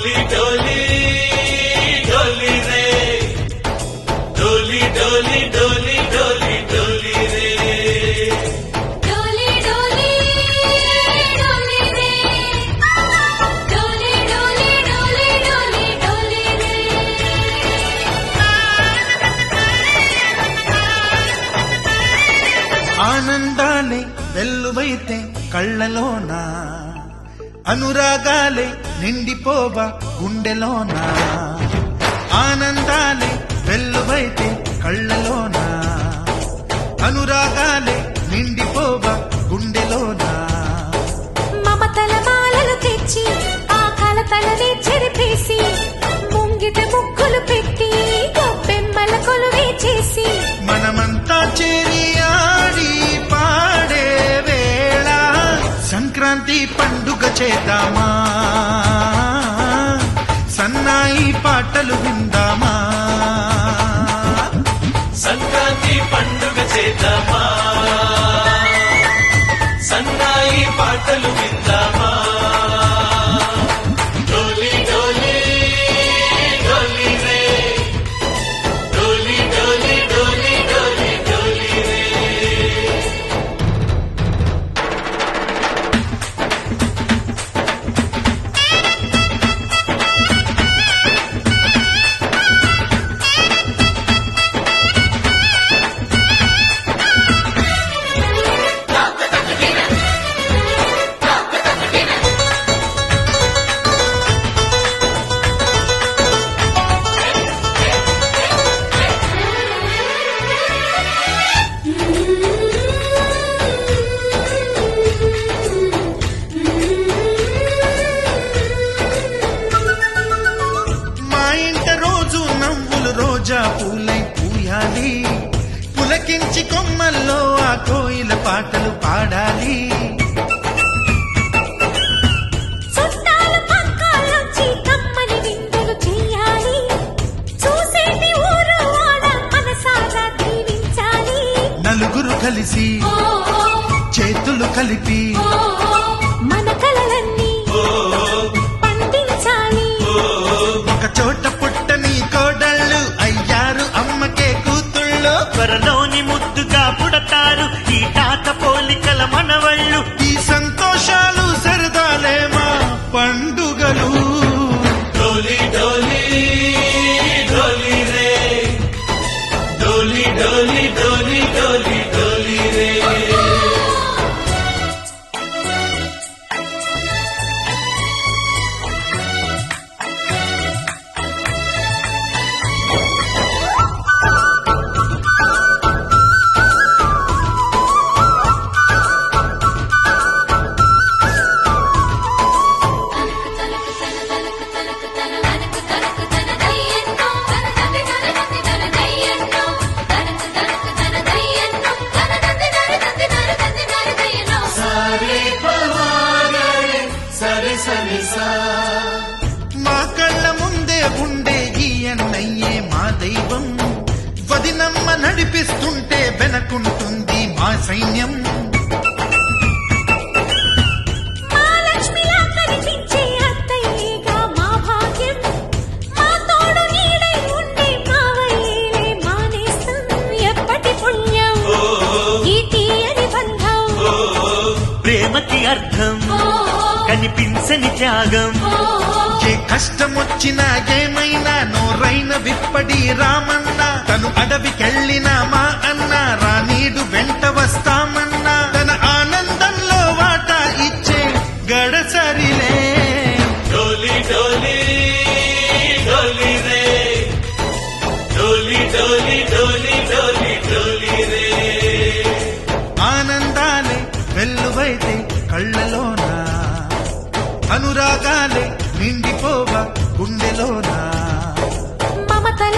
डोली डोली डोली रे डोली डोली डोली डोली डोली रे डोली डोली डोली रे डोली डोली डोली डोली डोली रे ఆనందాలే వెల్లువైతే కళ్ళలోనా అనురాగాలే నిండిపోవా గుండెలోనా ఆనందాలే వెల్లువైతే కళ్ళలోనా అనురాగాలే నిండిపోవా గుండెలోనా మమతల మాలలు తెచ్చి ఆ కలతలని చెరిపేసి ముంగిట ముగ్గులు పెట్టి గొప్పెమ్మల కొలువే చేసి మనమంతా చేరి ఆడి పాడే వేళ సంక్రాంతి పండుగ చేద్దామా సన్నాయి పాటలు విందామా సంక్రాంతి పండుగ చేద్దామా సన్నాయి పాటలు విందామా డోలి డోలి డోలి రే డోలి డోలి డోలి డోలి డోలి రే మా ఇంట రోజు నవ్వులు రోజా పూలై పూయాలి పులకించి కొమ్మల్లో ఆ కోయిల పాటలు పాడాలి చుట్టాలు పక్కాలొచ్చి కమ్మని విందులు చెయ్యాలి చూసేటి ఊరు వాడ మనసారా దీవించాలి నలుగురు కలిసి చేతులు కలిపి మన కలలన్నీ పండించాలి ఒక చోట పుట్టని కోడళ్ళు అయ్యారు అమ్మకే కూతుళ్ళు త్వరలోని ముద్దుగా పుడతారు ఈ తాత పోలికల మనవళ్ళు ఈ సంతోషాలు సరదాలే మా పండుగలు डोली डोली डोली रे डोली डोली डोली डोली डोली रे सारे पवारे सरे सरे सा మా కళ్ళ ముందే ఉండే ఈ అన్నయ్యే మా దైవం వదినమ్మ నడిపిస్తుంటే వెనకుంటుంది మా సైన్యం మహాలక్ష్మిలా కనిపించే అత్తయ్యేగా మా భాగ్యం మా తోడు నీడై ఉండే మావయ్యేలే మానేస్తం ఎప్పటి పుణ్యం ఈ తీయని బంధం ప్రేమకి అర్థం కనిపించని త్యాగం ఏ కష్టం వచ్చినా ఏమైనా నోరైన విప్పడి రామన్న తను అడవికెళ్ళిన మా అన్న రానీడు వెంట వస్తామన్నా తన ఆనందంలో వాటా ఇచ్చే గడసరిలే डोली डोली डोली रे डोली डोली डोली डोली डोली रे ఆనందాలే వెల్లువైతే కళ్ళలోనా అనురాగాలే నిండిపోవా గుండెలోనా మమతల